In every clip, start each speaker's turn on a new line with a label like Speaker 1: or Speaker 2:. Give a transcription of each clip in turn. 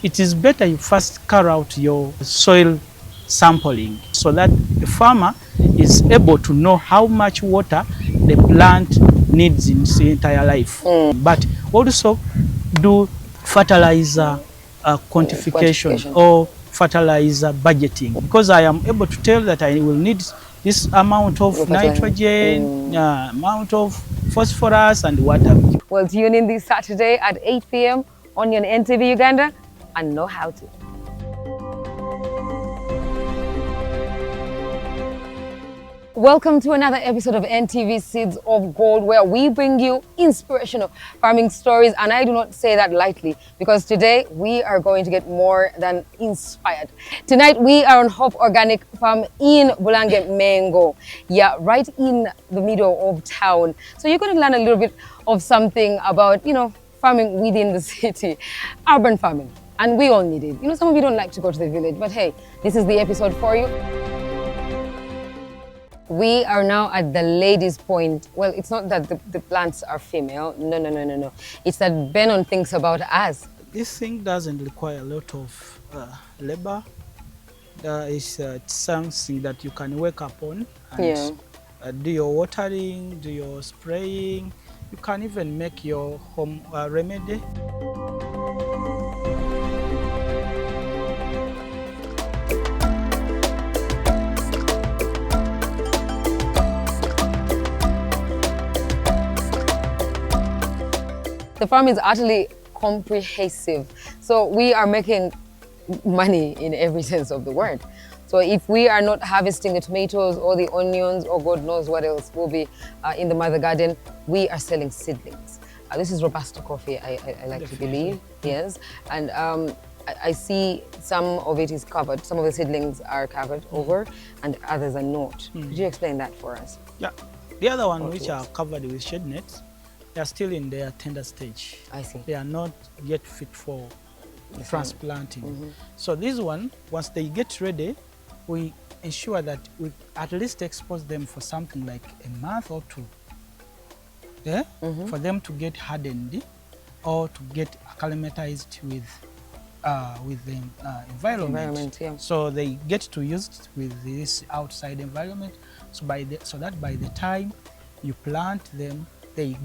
Speaker 1: it is better you first carry out your soil sampling so that the farmer is able to know how much water the plant needs in its entire life. But also do fertilizer quantification or fertilizer budgeting, because I am able to tell that I will need this amount of nitrogen, amount of phosphorus and water.
Speaker 2: Well, tune in this Saturday at 8 p.m. on your NTV Uganda and know how to. Welcome to another episode of NTV Seeds of Gold, where we bring you inspirational farming stories. And I do not say that lightly, because today we are going to get more than inspired. Tonight we are on Hope Organic Farm in Bulange Mengo. Yeah, right in the middle of town. So you're going to learn a little bit of something about, farming within the city, urban farming. And we all need it. Some of you don't like to go to the village, but hey, this is the episode for you. We are now at the lady's point. Well, it's not that the plants are female. No. It's that Benon thinks about us.
Speaker 1: This thing doesn't require a lot of labor. It's something that you can wake up on and do your watering, do your spraying. You can even make your home remedy.
Speaker 2: The farm is utterly comprehensive. So we are making money in every sense of the word. So if we are not harvesting the tomatoes or the onions or God knows what else will be in the mother garden, we are selling seedlings. This is Robusta coffee, I like to believe, yes. And I see some of it is covered. Some of the seedlings are covered over and others are not. Could you explain that for us?
Speaker 1: Yeah, the other one which are covered with shade nets, they are still in their tender stage.
Speaker 2: I see.
Speaker 1: They are not yet fit for transplanting. So this one, once they get ready, we ensure that we at least expose them for something like a month or two. Yeah? For them to get hardened or to get acclimatized with the environment. So they get to use it with this outside environment. So that by the time you plant them, they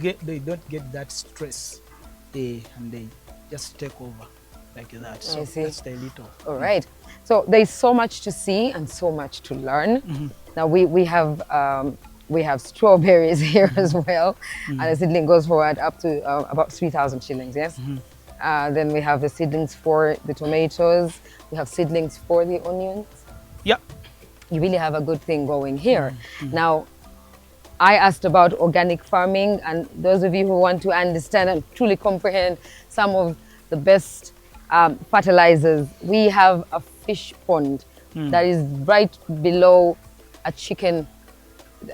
Speaker 1: don't get that stress, and they just take over like that. So that's the little.
Speaker 2: All right. So there's so much to see and so much to learn. Now we have strawberries here as well, and the seedling goes forward up to about 3,000 shillings. Yes. Then we have the seedlings for the tomatoes. We have seedlings for the onions.
Speaker 1: Yeah.
Speaker 2: You really have a good thing going here. Now, I asked about organic farming, and those of you who want to understand and truly comprehend some of the best fertilizers, we have a fish pond that is right below a chicken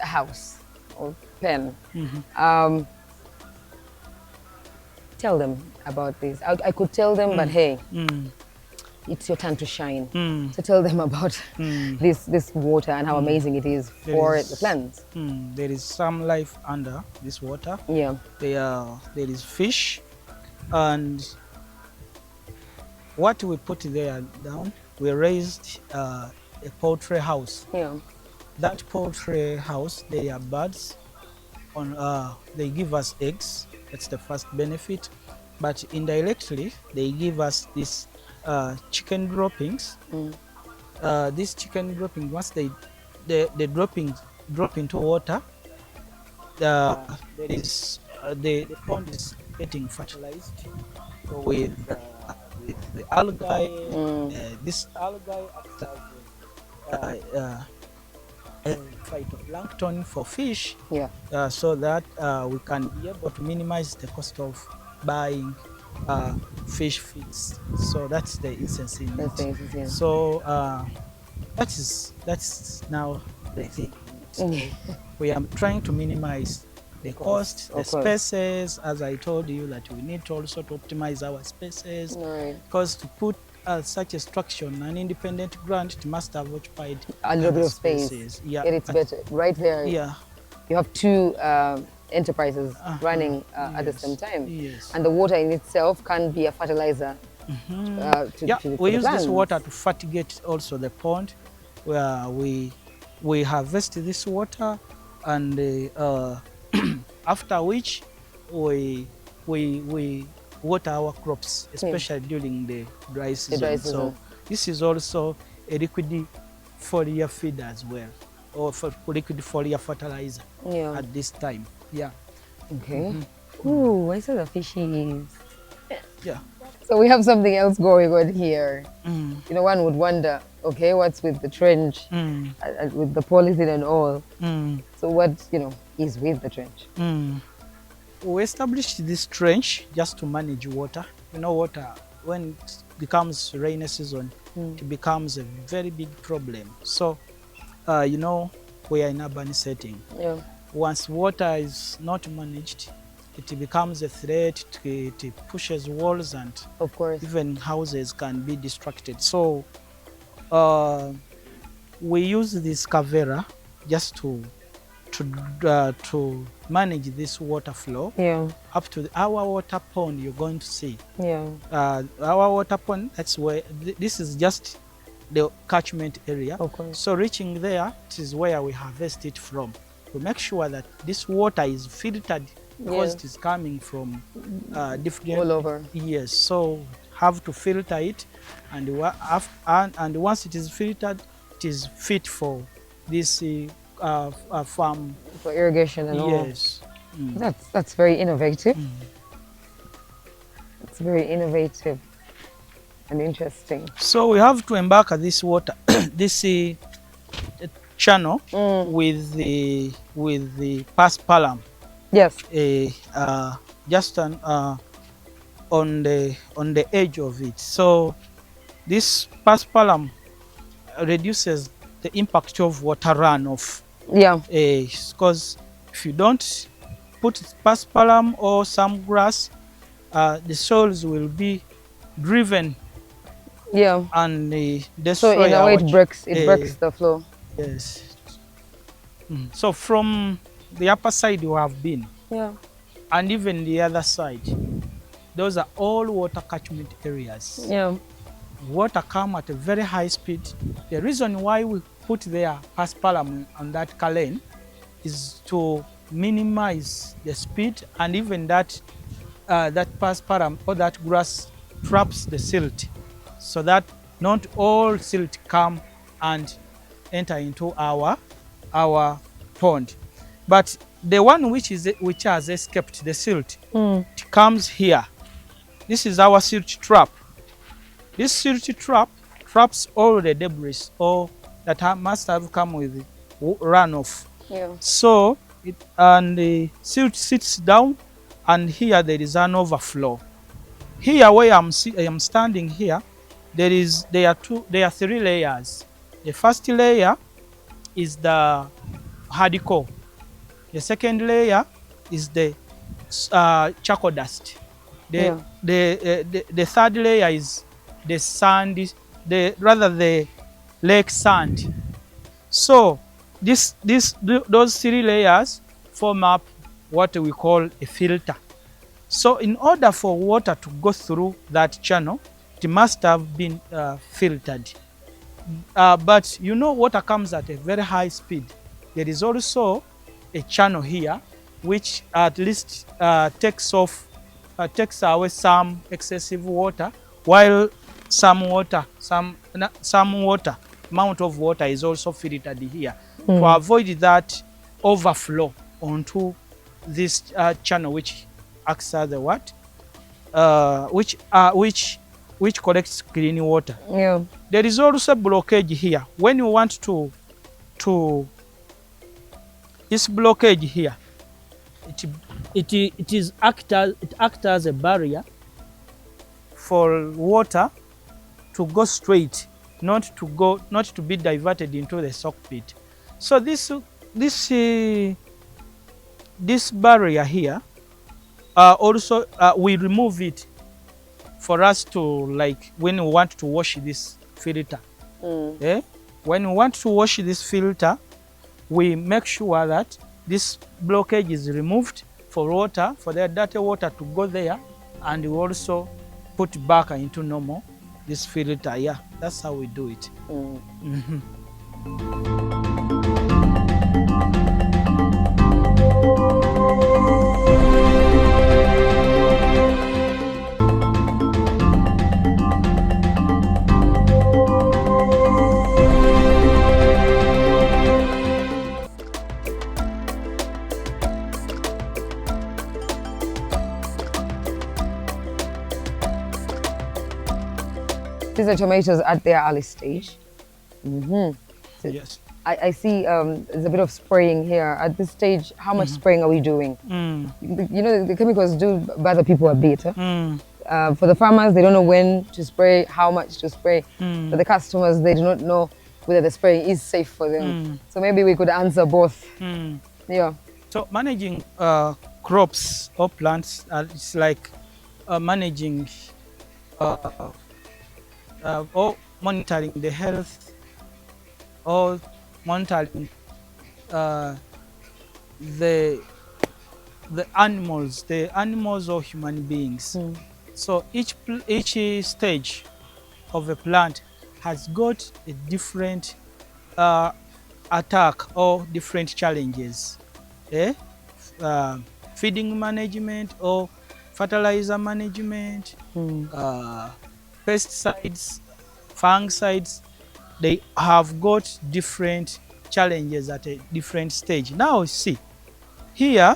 Speaker 2: house or pen. Tell them about this. I could tell them, but hey, it's your time to shine. So tell them about this water and how amazing it is for the plants.
Speaker 1: There is some life under this water.
Speaker 2: Yeah.
Speaker 1: There is fish, and what we put there down, we raised a poultry house.
Speaker 2: Yeah.
Speaker 1: That poultry house, they are birds. They give us eggs. That's the first benefit. But indirectly, they give us this chicken droppings. These chicken droppings, once the droppings drop into water, the pond is getting fertilized with the algae. This algae acts as phytoplankton for fish, so that we can be able to minimize the cost of buying fish feeds. So that's the essence in it. So that's now the thing. We are trying to minimize the cost, the spaces, as I told you, that we need to also to optimize our spaces, because to put such a structure on an independent grant, it must have occupied
Speaker 2: a little bit of space. Yeah, it's better. Right there, you have two enterprises running at the same time. And the water in itself can be a fertilizer
Speaker 1: Yeah,
Speaker 2: for
Speaker 1: we
Speaker 2: the
Speaker 1: use this
Speaker 2: plants.
Speaker 1: water to fertigate also the pond, where we harvest this water, and after which we we water our crops, especially during the dry season.
Speaker 2: dry
Speaker 1: So
Speaker 2: season.
Speaker 1: this is also a liquid foliar feed as well, or for liquid foliar fertilizer
Speaker 2: Yeah.
Speaker 1: at this time. Yeah,
Speaker 2: Okay. Ooh, I saw the fishies.
Speaker 1: yeah.
Speaker 2: So we have something else going on here.
Speaker 1: Mm.
Speaker 2: You know, one would wonder, okay, what's with the trench, with the polythene and all? So what, is with the trench?
Speaker 1: We established this trench just to manage water. You know, water, when it becomes rainy season, it becomes a very big problem. So, you know, we are in urban setting.
Speaker 2: Yeah.
Speaker 1: Once water is not managed, it becomes a threat. It pushes walls, and
Speaker 2: Of course.
Speaker 1: even houses can be destructed. So we use this cavera just to manage this water flow
Speaker 2: Yeah.
Speaker 1: up to our water pond. You're going to see
Speaker 2: Yeah.
Speaker 1: our water pond. That's where this is just the catchment area.
Speaker 2: Of course.
Speaker 1: So reaching there, it is where we harvest it from. We make sure that this water is filtered because
Speaker 2: Yeah.
Speaker 1: it is coming from different
Speaker 2: All over.
Speaker 1: Yes, so have to filter it, and and once it is filtered, it is fit for this farm.
Speaker 2: For irrigation and all.
Speaker 1: Yes.
Speaker 2: That's very innovative. It's very innovative and interesting.
Speaker 1: So we have to embark at this water, this channel with the paspalum.
Speaker 2: Yes.
Speaker 1: Just on the edge of it. So this paspalum reduces the impact of water runoff.
Speaker 2: Yeah.
Speaker 1: Because if you don't put paspalum or some grass, the soils will be driven
Speaker 2: Yeah.
Speaker 1: and
Speaker 2: So
Speaker 1: destroy
Speaker 2: in a way,
Speaker 1: our
Speaker 2: it breaks the flow.
Speaker 1: Yes. So from the upper side you have been,
Speaker 2: Yeah.
Speaker 1: and even the other side, those are all water catchment areas.
Speaker 2: Yeah.
Speaker 1: Water come at a very high speed. The reason why we put their paspalum on that lane is to minimize the speed, and even that that paspalum or that grass traps the silt, so that not all silt come and enter into our pond. But the one which has escaped the silt, it comes here. This is our silt trap. This silt trap traps all the debris or that must have come with runoff.
Speaker 2: Yeah.
Speaker 1: So the silt sits down, and here there is an overflow. Here where I am standing here, there are three layers. The first layer is the hardcore. The second layer is the charcoal dust. The third layer is the sand, the lake sand. So those three layers form up what we call a filter. So in order for water to go through that channel, it must have been filtered. But you know, water comes at a very high speed. There is also a channel here which at least takes away some excessive water, while some amount of water is also filtered here to avoid that overflow onto this channel, which acts as the what? Which collects clean water.
Speaker 2: Yeah.
Speaker 1: There is also a blockage here. When you want to this blockage here, it acts as a barrier for water to go straight, not to be diverted into the sock pit. So this barrier here, also we remove it for us to, like, when we want to wash this filter. When we want to wash this filter, we make sure that this blockage is removed for the dirty water to go there, and we also put back into normal this filter. Yeah, that's how we do it.
Speaker 2: These are tomatoes at their early stage.
Speaker 1: Yes.
Speaker 2: I see there's a bit of spraying here. At this stage, how much spraying are we doing? You know, the chemicals do bother people a bit. For the farmers, they don't know when to spray, how much to spray. For the customers, they do not know whether the spraying is safe for them. So maybe we could answer both. Yeah.
Speaker 1: So managing crops or plants, it's like managing or monitoring the health or monitoring the animals or human beings. So each stage of a plant has got a different attack or different challenges. Feeding management or fertilizer management, pesticides, fungicides, they have got different challenges at a different stage. Now see, here,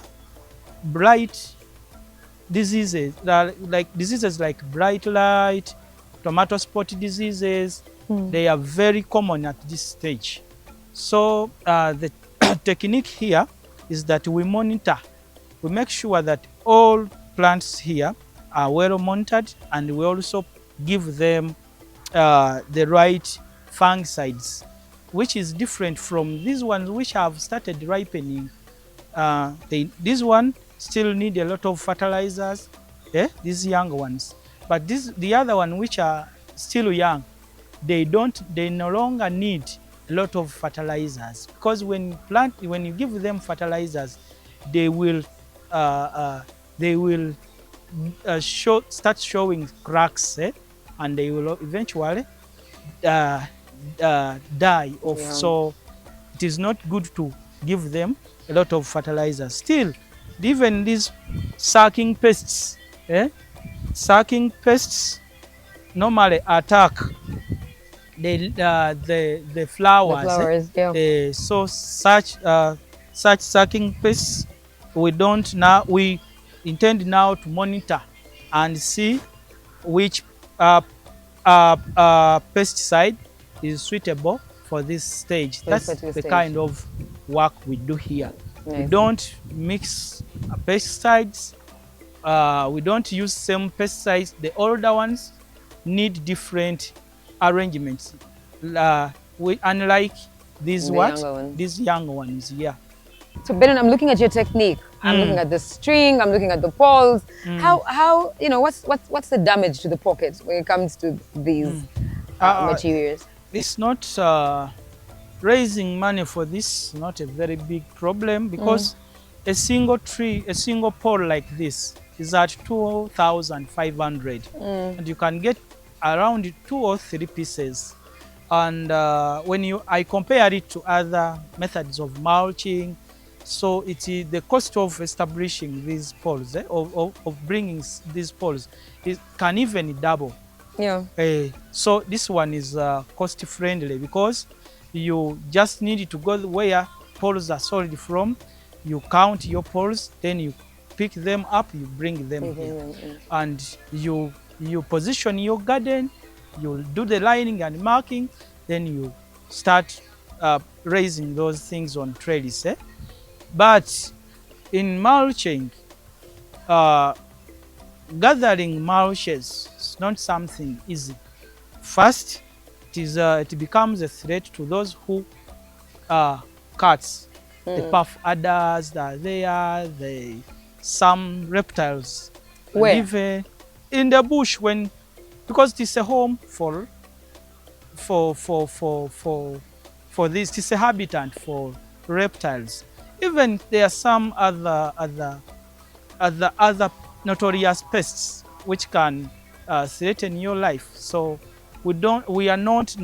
Speaker 1: blight diseases, like diseases like blight light, tomato spot diseases, they are very common at this stage. So the technique here is that we monitor, we make sure that all plants here are well monitored, and we also give them the right fungicides, which is different from these ones which have started ripening. This one still need a lot of fertilizers, these young ones. But the other one which are still young, they no longer need a lot of fertilizers, because when you give them fertilizers, they will start showing cracks, and they will eventually die off. Yeah. So it is not good to give them a lot of fertilizers. Still, even these sucking pests, sucking pests normally attack the flowers. Yeah. So such sucking pests, we intend now to monitor and see which pesticide is suitable for this stage. That's the kind of work we do here. Nice. We don't mix pesticides. We don't use same pesticides. The older ones need different arrangements. Unlike these young ones, yeah.
Speaker 2: So Benon, I'm looking at your technique. I'm looking at the string. I'm looking at the poles. How what's the damage to the pocket when it comes to these materials?
Speaker 1: It's not raising money for this. Not a very big problem, because a single pole like this is at 2,500, and you can get around 2 or 3 pieces. And when I compare it to other methods of mulching, so the cost of establishing these poles, of bringing these poles, it can even double.
Speaker 2: Yeah.
Speaker 1: So this one is cost friendly, because you just need to go where poles are sold from. You count your poles, then you pick them up, you bring them here, and you position your garden. You do the lining and marking, then you start raising those things on trellis. But in mulching, gathering mulches is not something easy. First, it becomes a threat to those who cuts. The puff adders that are there, some reptiles live in the bush, because it is a home for this. It is a habitat for reptiles. Even there are some other notorious pests which can threaten your life. So we are not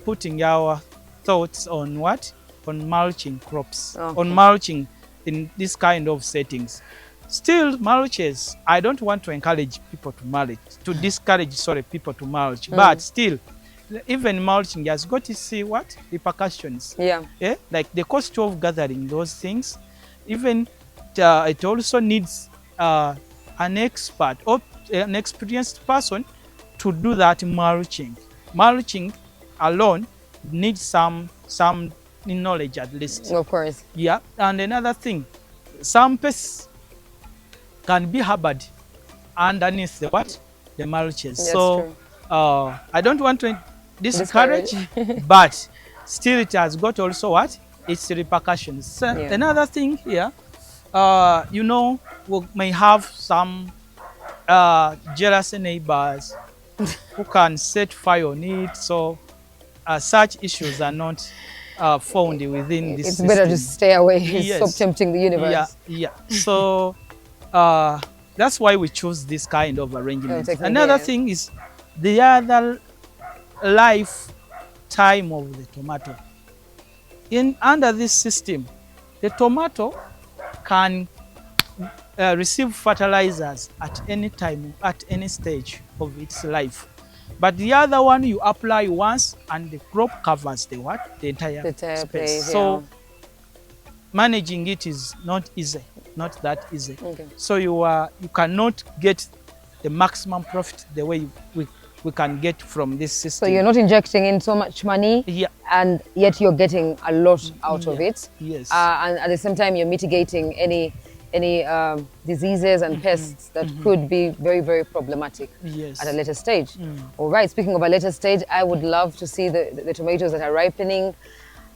Speaker 1: putting our thoughts on what? On mulching crops,
Speaker 2: Okay.
Speaker 1: on mulching in this kind of settings. Still, mulches, I don't want to encourage people to mulch, to discourage, sorry, people to mulch, but still, even mulching has got to see what? Repercussions.
Speaker 2: Yeah.
Speaker 1: Like the cost of gathering those things, even it also needs an expert or an experienced person to do that mulching. Mulching alone needs some knowledge at least.
Speaker 2: Of course.
Speaker 1: Yeah, and another thing, some pests can be harbored underneath the what? The mulches.
Speaker 2: That's
Speaker 1: so
Speaker 2: true.
Speaker 1: I don't want to discourage, but still it has got also what? Its repercussions. So
Speaker 2: Yeah.
Speaker 1: another thing here, you know, we may have some jealous neighbors who can set fire on it. So such issues are not found within this
Speaker 2: It's
Speaker 1: system.
Speaker 2: better to stay away.
Speaker 1: Yes.
Speaker 2: Stop tempting the universe.
Speaker 1: Yeah. So that's why we choose this kind of arrangement.
Speaker 2: technically,
Speaker 1: Another
Speaker 2: yeah.
Speaker 1: thing is the other lifetime of the tomato. Under this system, the tomato can receive fertilizers at any time, at any stage of its life. But the other one, you apply once and the crop covers the what? The entire space.
Speaker 2: place,
Speaker 1: So managing it is not easy, not that easy.
Speaker 2: Okay.
Speaker 1: So you cannot get the maximum profit the way we can get from this system.
Speaker 2: So you're not injecting in so much money,
Speaker 1: Yeah.
Speaker 2: and yet you're getting a lot out of it.
Speaker 1: Yes.
Speaker 2: And at the same time, you're mitigating any diseases and pests that could be very, very problematic
Speaker 1: Yes.
Speaker 2: at a later stage. All right, speaking of a later stage, I would love to see the tomatoes that are ripening.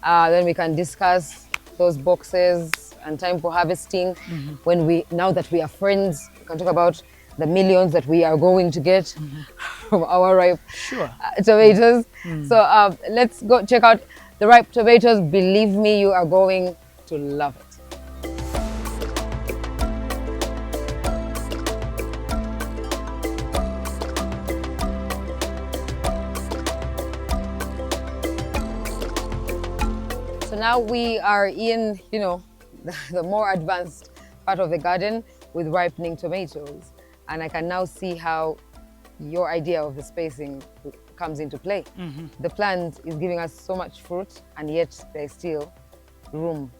Speaker 2: Then we can discuss those boxes and time for harvesting. Now that we are friends, we can talk about the millions that we are going to get from our ripe
Speaker 1: Sure.
Speaker 2: tomatoes. So let's go check out the ripe tomatoes. Believe me, you are going to love it. So now we are in, the more advanced part of the garden with ripening tomatoes. And I can now see how your idea of the spacing comes into play. The plant is giving us so much fruit, and yet there's still room,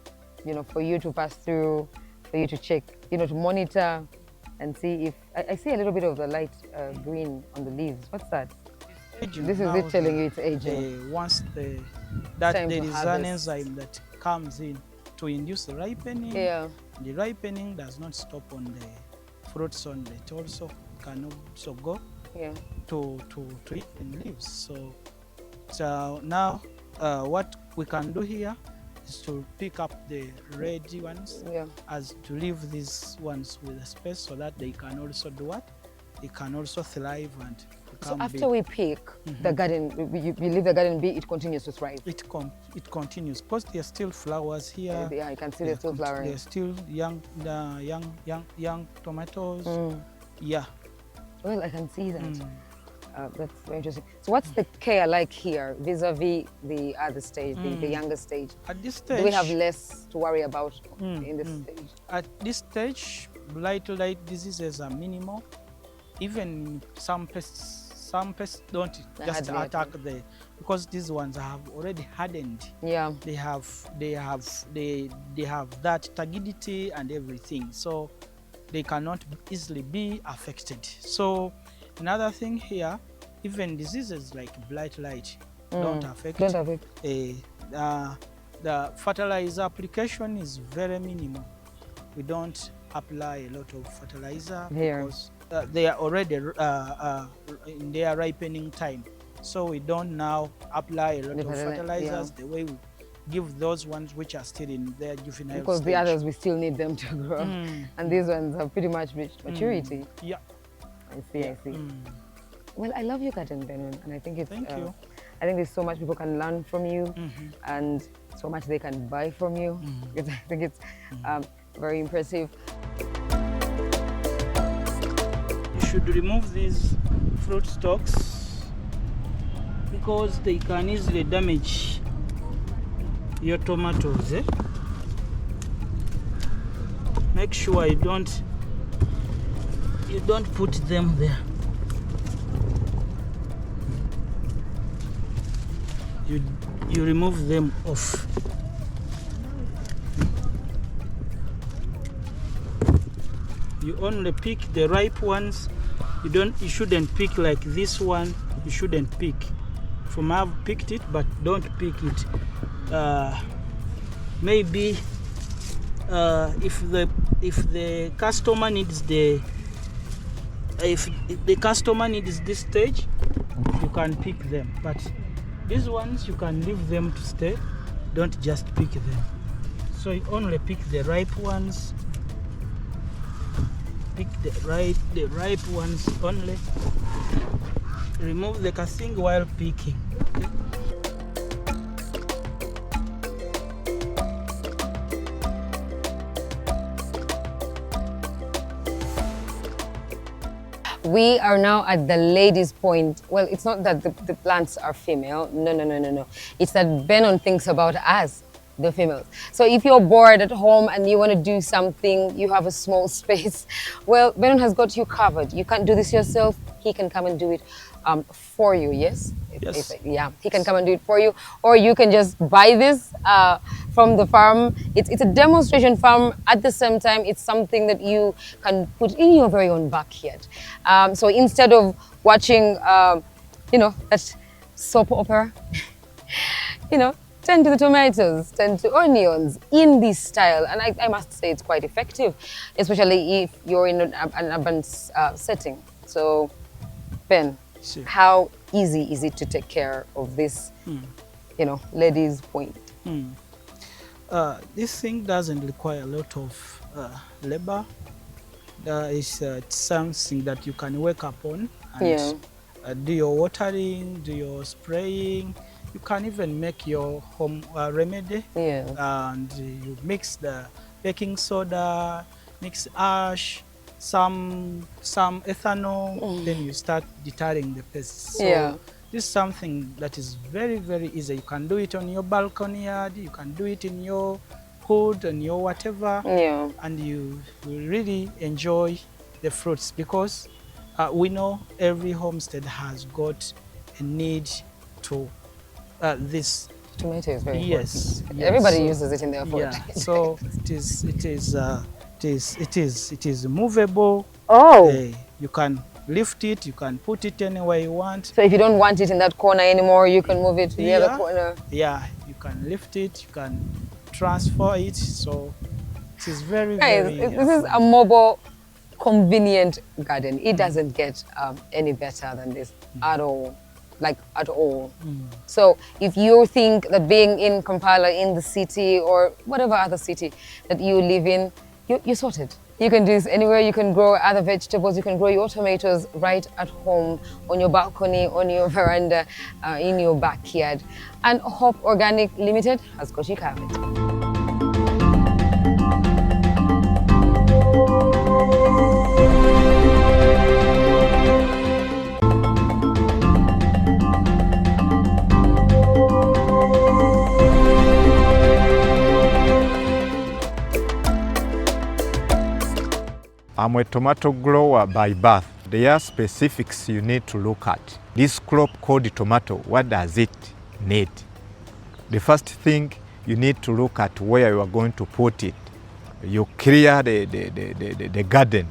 Speaker 2: for you to pass through, for you to check, to monitor and see if, I see a little bit of the light green on the leaves. What's that? This is it telling you it's aging.
Speaker 1: Once
Speaker 2: Time
Speaker 1: there
Speaker 2: to
Speaker 1: is an
Speaker 2: harvest.
Speaker 1: enzyme that comes in to induce the ripening.
Speaker 2: Yeah.
Speaker 1: The ripening does not stop on the fruits only. It also can also go
Speaker 2: Yeah.
Speaker 1: to eat the leaves. So now what we can do here is to pick up the red ones,
Speaker 2: Yeah.
Speaker 1: as to leave these ones with a space so that they can also do what? They can also thrive and
Speaker 2: So
Speaker 1: become
Speaker 2: after
Speaker 1: big.
Speaker 2: we pick the garden, we leave the garden be, it continues to thrive.
Speaker 1: It continues because there are still flowers here.
Speaker 2: Yeah, you can see they're still flowering.
Speaker 1: There are still young tomatoes. Yeah.
Speaker 2: Well, I can see that. That's very interesting. So what's the care like here vis-a-vis the other stage, the younger stage?
Speaker 1: At this stage,
Speaker 2: Do we have less to worry about in this stage?
Speaker 1: At this stage, blight diseases are minimal. Even some pests don't just
Speaker 2: hardly
Speaker 1: attack because these ones have already hardened.
Speaker 2: Yeah.
Speaker 1: They have that turgidity and everything, so they cannot easily be affected. So another thing here, even diseases like blight don't affect.
Speaker 2: Don't have it.
Speaker 1: The fertilizer application is very minimal. We don't apply a lot of fertilizer
Speaker 2: Here.
Speaker 1: because they are already in their ripening time. So we don't now apply a lot of fertilizers the way we give those ones which are still in their juvenile
Speaker 2: Because
Speaker 1: stage.
Speaker 2: the others, we still need them to grow. And these ones have pretty much reached maturity.
Speaker 1: Yeah.
Speaker 2: I see. Well, I love your garden, Benon, and I think it's...
Speaker 1: Thank you.
Speaker 2: I think there's so much people can learn from you and so much they can buy from you. I think it's very impressive.
Speaker 1: You should remove these fruit stalks because they can easily damage your tomatoes. Make sure you don't put them there. You remove them off. You only pick the ripe ones. You shouldn't pick like this one. You shouldn't pick. From I've picked it, but don't pick it. Maybe if the customer needs if the customer needs this stage, you can pick them. But these ones you can leave them to stay. Don't just pick them. So you only pick the ripe ones. Pick the ripe ones only. Remove the casing while picking. Okay?
Speaker 2: We are now at the lady's point. Well, it's not that the plants are female. No. It's that Benon thinks about us, the females. So if you're bored at home and you want to do something, you have a small space, well, Benon has got you covered. You can't do this yourself. He can come and do it for you, yes?
Speaker 1: Yes.
Speaker 2: Yeah, he can come and do it for you. Or you can just buy this from the farm. It's a demonstration farm. At the same time, it's something that you can put in your very own backyard. So instead of watching, that soap opera, tend to the tomatoes, tend to onions in this style. And I must say it's quite effective, especially if you're in an urban setting. So, Ben,
Speaker 1: sure.
Speaker 2: How easy is it to take care of this, lady's point?
Speaker 1: This thing doesn't require a lot of labor. It's something that you can wake up on and do your watering, do your spraying. You can even make your home remedy. And you mix the baking soda, mix ash, some ethanol, then you start deterring the pests. So this is something that is very, very easy. You can do it on your balcony yard, you can do it in your hood and your whatever, and you will really enjoy the fruits because we know every homestead has got a need to this.
Speaker 2: Tomato is very
Speaker 1: important.
Speaker 2: Everybody uses it in their food.
Speaker 1: So it is movable. You can lift it, you can put it anywhere you want.
Speaker 2: So if you don't want it in that corner anymore, you can move it to the other corner.
Speaker 1: Yeah, you can lift it, you can transfer it. So it is very, very...
Speaker 2: This is a mobile, convenient garden. It doesn't get any better than this at all. Like at all. So if you think that being in Kampala, in the city or whatever other city that you live in, you're sorted. You can do this anywhere. You can grow other vegetables. You can grow your tomatoes right at home, on your balcony, on your veranda, in your backyard. And Hope Organic Limited has got you covered.
Speaker 3: I'm a tomato grower by birth. There are specifics you need to look at. This crop called tomato, what does it need? The first thing, you need to look at where you are going to put it. You clear the garden.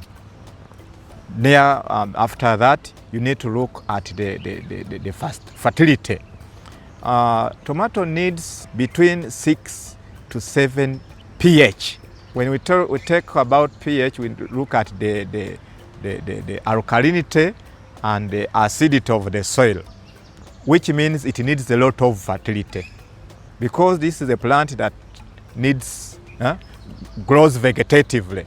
Speaker 3: There, after that, you need to look at the fertility. Tomato needs between 6 to 7 pH. When we talk about pH, we look at the alkalinity and the acidity of the soil, which means it needs a lot of fertility. Because this is a plant that needs, grows vegetatively,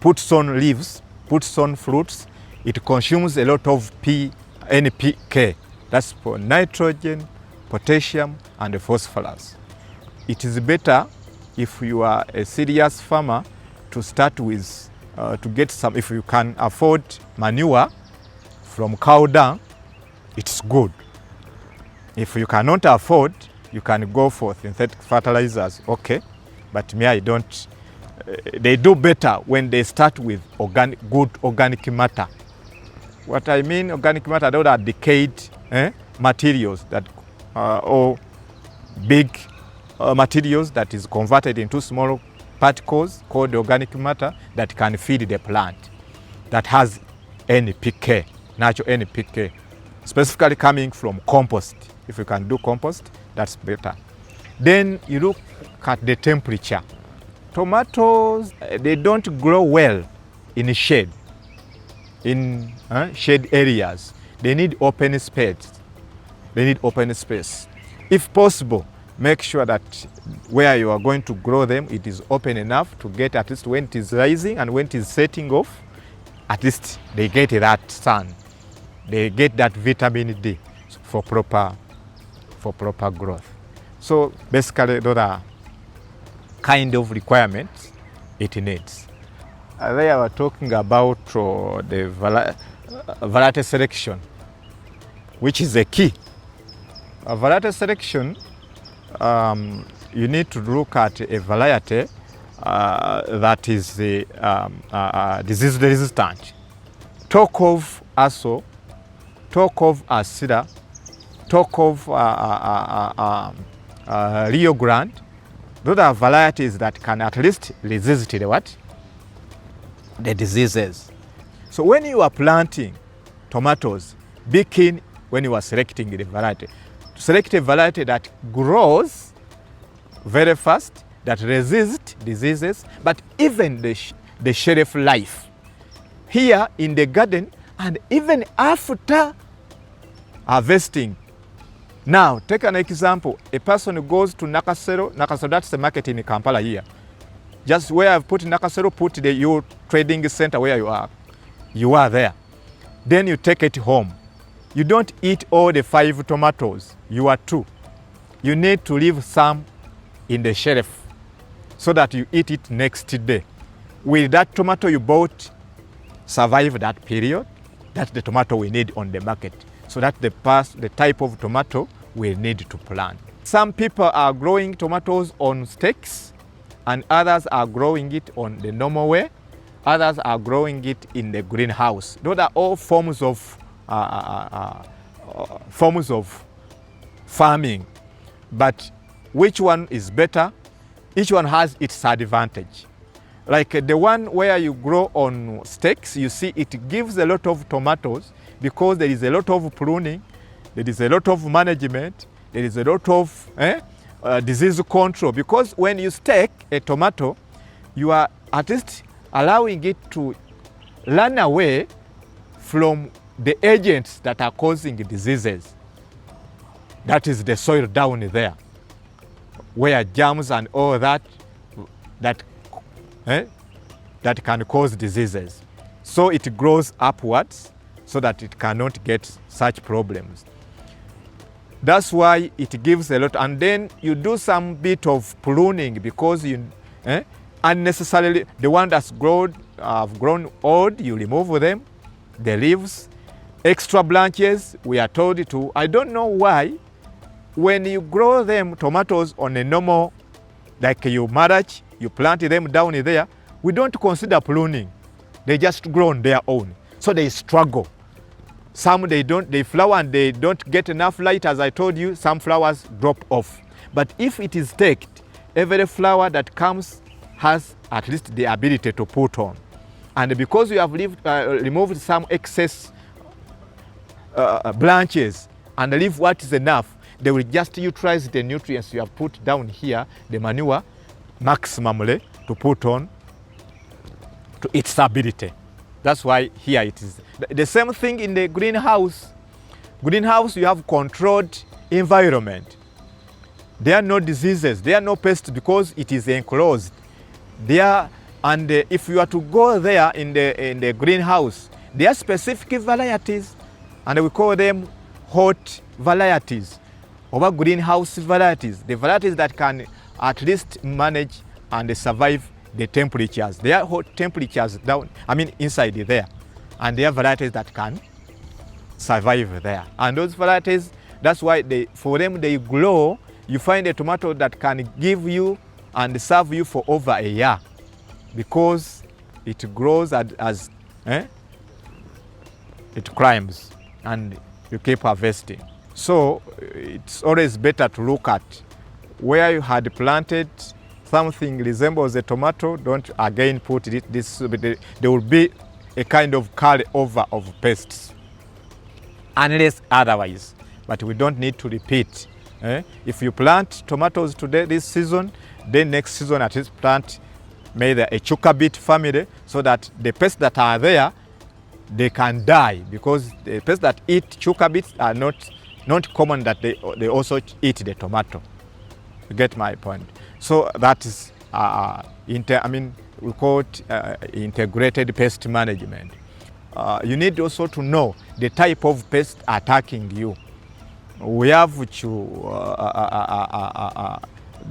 Speaker 3: puts on leaves, puts on fruits, it consumes a lot of NPK, that's for nitrogen, potassium, and phosphorus. It is better if you are a serious farmer to start with to get some, if you can afford manure from cow dung, it's good. If you cannot afford, you can go for synthetic fertilizers, okay. But me, I don't. They do better when they start with good organic matter. What I mean organic matter, those are decayed materials that or big materials that is converted into small particles called organic matter that can feed the plant, that has NPK, natural NPK, specifically coming from compost. If you can do compost, that's better. Then you look at the temperature. Tomatoes, they don't grow well in shade, in shade areas. They need open space. They need open space. If possible, make sure that where you are going to grow them, it is open enough to get at least when it is rising and when it is setting off, at least they get that sun. They get that vitamin D for proper growth. So basically, those are kind of requirements it needs. They were talking about the variety selection, which is a key. Variety selection, you need to look at a variety that is disease resistant. Talk of Aso, talk of Asira, talk of Rio Grande. Those are varieties that can at least resist the diseases. So when you are planting tomatoes, be keen when you are selecting the variety. To select a variety that grows very fast, that resists diseases, but even the shelf life. Here in the garden, and even after harvesting. Now, take an example. A person who goes to Nakasero, that's the market in Kampala here. Just where I've put Nakasero, put your trading center where you are. You are there. Then you take it home. You don't eat all the 5 tomatoes. You are 2. You need to leave some in the shelf so that you eat it next day. Will that tomato you bought survive that period? That's the tomato we need on the market. So that's the type of tomato we need to plant. Some people are growing tomatoes on stakes, and others are growing it on the normal way. Others are growing it in the greenhouse. Those are all forms of farming. But which one is better? Each one has its advantage. Like the one where you grow on stakes, you see it gives a lot of tomatoes because there is a lot of pruning, there is a lot of management, there is a lot of disease control. Because when you stake a tomato, you are at least allowing it to run away from the agents that are causing diseases. That is the soil down there, where germs and all that can cause diseases. So it grows upwards so that it cannot get such problems. That's why it gives a lot. And then you do some bit of pruning because you unnecessarily, the one that's have grown old, you remove them, the leaves, extra branches, we are told to. I don't know why, when you grow them tomatoes on a normal, like you mulch, you plant them down there, we don't consider pruning. They just grow on their own. So they struggle. Some they flower and they don't get enough light, as I told you, some flowers drop off. But if it is staked, every flower that comes has at least the ability to put on. And because you have removed some excess branches and leave what is enough, they will just utilize the nutrients you have put down here, the manure, maximally to put on to its ability. That's why here it is. The same thing in the greenhouse. Greenhouse, you have controlled environment. There are no diseases, there are no pests because it is enclosed. And if you are to go there in the greenhouse, there are specific varieties, and we call them hot varieties, or greenhouse varieties, the varieties that can at least manage and survive the temperatures. There are hot temperatures down, inside there. And there are varieties that can survive there. And those varieties, that's why for them they grow. You find a tomato that can give you and serve you for over a year because it grows as it climbs and you keep harvesting. So it's always better to look at where you had planted something resembles a tomato. Don't again put it there will be a kind of carry over of pests unless otherwise, but we don't need to repeat. If you plant tomatoes today this season, then next season at least plant maybe a cucurbit family so that the pests that are there, they can die, because the pests that eat cucurbits are not common that they also eat the tomato. You get my point? So that is we call it integrated pest management. You need also to know the type of pest attacking you. We have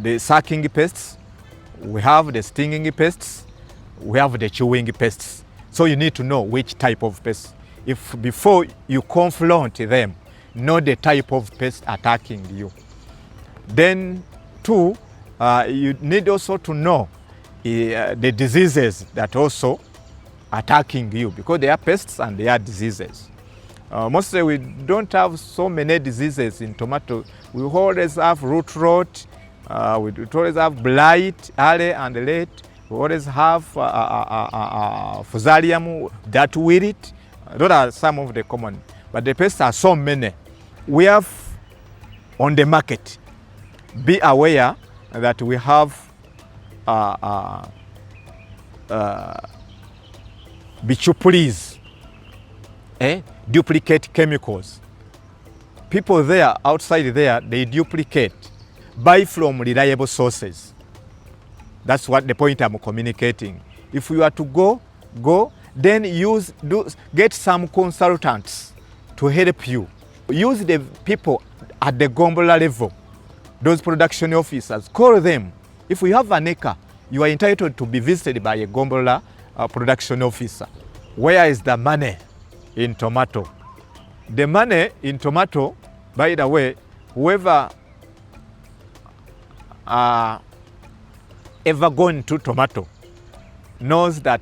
Speaker 3: the sucking pests, we have the stinging pests, we have the chewing pests. So you need to know which type of pests. If before you confront them, know the type of pest attacking you. Then two, you need also to know the diseases that also attacking you, because they are pests and they are diseases. Mostly we don't have so many diseases in tomato. We always have root rot, we always have blight, early and late. We always have fusarium, that wilt. Those are some of the common. But the pests are so many. We have on the market. Be aware that we have bichupris, duplicate chemicals. People there, outside there, they duplicate. Buy from reliable sources. That's what the point I'm communicating. If you are to go, then get some consultants to help you. Use the people at the Gombola level, those production officers, call them. If you have an acre, you are entitled to be visited by a Gombola production officer. Where is the money in tomato? The money in tomato, by the way, whoever ever gone to tomato knows that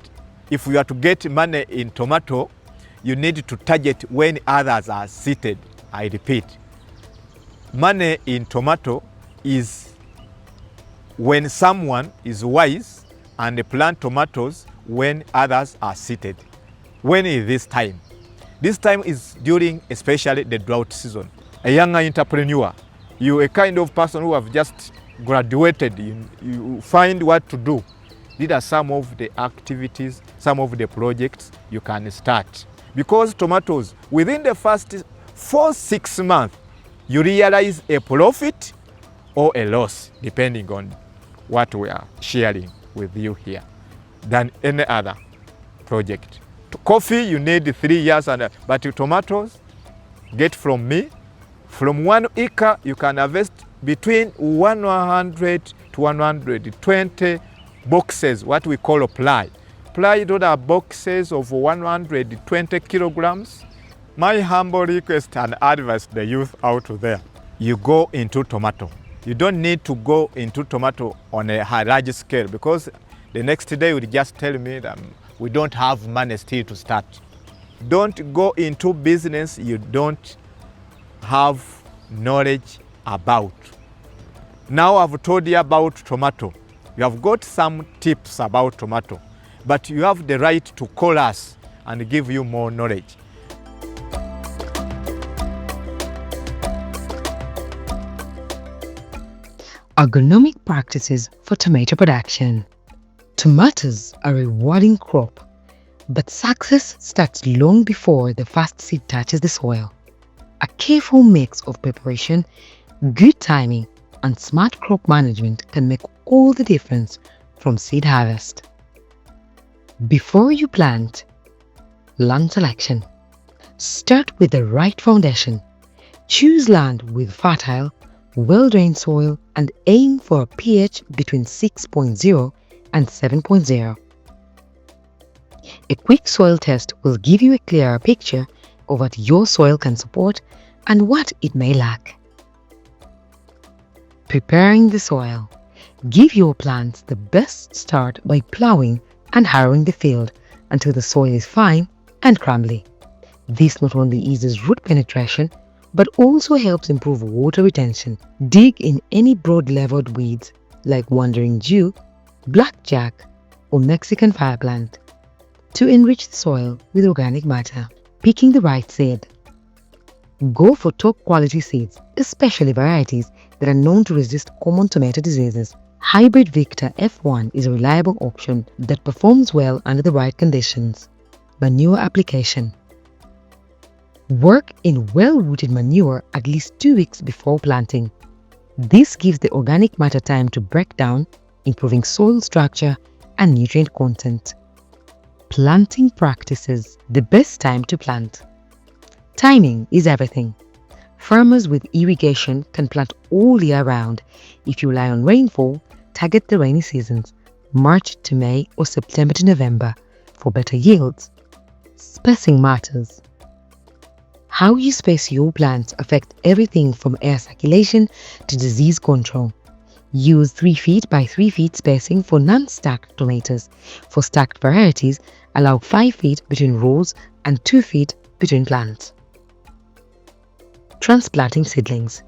Speaker 3: if you are to get money in tomato, you need to target when others are seated. I repeat, money in tomato is when someone is wise and plant tomatoes when others are seated. When is this time? This time is during especially the drought season. A younger entrepreneur, you a kind of person who have just graduated, you find what to do. These are some of the activities, some of the projects you can start. Because tomatoes, within the first 4-6 months, you realize a profit or a loss, depending on what we are sharing with you here, than any other project. Coffee, you need 3 years, but tomatoes, get from me, from 1 acre, you can harvest between 100 to 120 boxes, what we call a ply. Ply, those are boxes of 120 kilograms. My humble request and advice to the youth out there, you go into tomato. You don't need to go into tomato on a large scale, because the next day you will just tell me that we don't have money still to start. Don't go into business you don't have knowledge about. Now I've told you about tomato. You have got some tips about tomato, but you have the right to call us and give you more knowledge.
Speaker 2: Agronomic practices for tomato production. Tomatoes are a rewarding crop, but success starts long before the first seed touches the soil. A careful mix of preparation, good timing, and smart crop management can make all the difference from seed harvest. Before you plant, land selection. Start with the right foundation. Choose land with fertile, well-drained soil and aim for a pH between 6.0 and 7.0. A quick soil test will give you a clearer picture of what your soil can support and what it may lack. Preparing the soil. Give your plants the best start by plowing and harrowing the field until the soil is fine and crumbly. This not only eases root penetration but also helps improve water retention. Dig in any broad-leveled weeds like wandering Jew, blackjack, or Mexican fireplant to enrich the soil with organic matter. Picking the right seed. Go for top quality seeds, especially varieties that are known to resist common tomato diseases. Hybrid Victor F1 is a reliable option that performs well under the right conditions. Manure application. Work in well-rooted manure at least 2 weeks before planting. This gives the organic matter time to break down, improving soil structure and nutrient content. Planting practices. The best time to plant. Timing is everything. Farmers with irrigation can plant all year round. If you rely on rainfall, target the rainy seasons, March to May or September to November, for better yields. Spacing matters. How you space your plants affect everything from air circulation to disease control. Use 3 feet by 3 feet spacing for non-stacked tomatoes. For stacked varieties, allow 5 feet between rows and 2 feet between plants. Transplanting seedlings.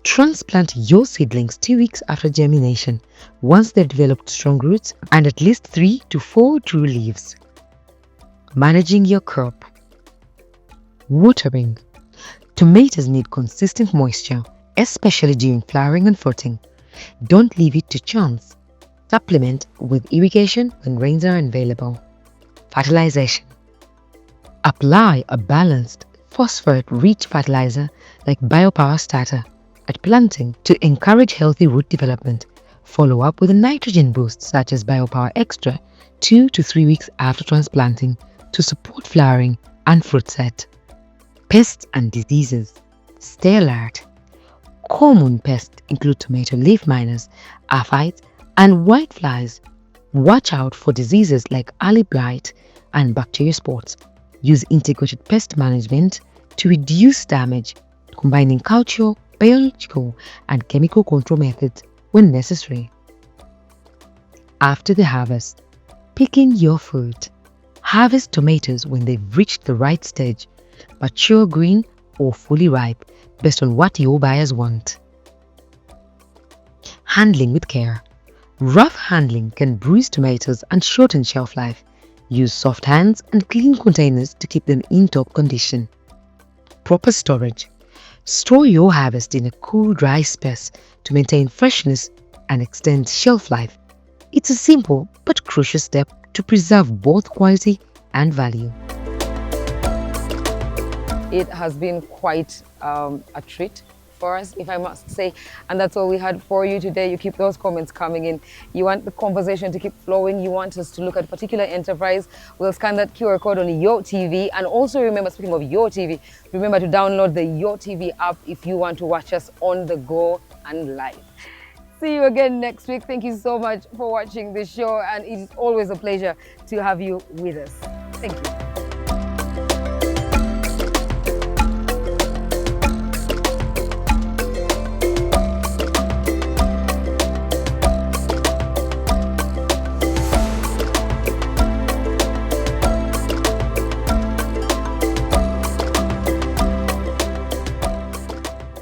Speaker 2: Transplant your seedlings 2 weeks after germination, once they've developed strong roots and at least 3 to 4 true leaves. Managing your crop. Watering. Tomatoes need consistent moisture, especially during flowering and fruiting. Don't leave it to chance. Supplement with irrigation when rains are available. Fertilization. Apply a balanced, phosphorate-rich fertilizer like Biopower Starter at planting to encourage healthy root development. Follow up with a nitrogen boost such as Biopower Extra 2 to 3 weeks after transplanting to support flowering and fruit set. Pests and diseases. Stay alert. Common pests include tomato leaf miners, aphids, and whiteflies. Watch out for diseases like early blight and bacteria spots. Use integrated pest management to reduce damage, combining cultural, biological, and chemical control methods when necessary. After the harvest, picking your fruit. Harvest tomatoes when they've reached the right stage, mature green or fully ripe, based on what your buyers want. Handling with care. Rough handling can bruise tomatoes and shorten shelf life. Use soft hands and clean containers to keep them in top condition. Proper storage. Store your harvest in a cool, dry space to maintain freshness and extend shelf life. It's a simple but crucial step to preserve both quality and value. It has been quite a treat for us, if I must say, and that's all we had for you today. You keep those comments coming in. You want the conversation to keep flowing. You want us to look at a particular enterprise. We'll scan that QR code on Yo TV. And also remember, speaking of Yo TV, remember to download the Yo TV app if you want to watch us on the go and live. See you again next week. Thank you so much for watching this show, and it is always a pleasure to have you with us. Thank you.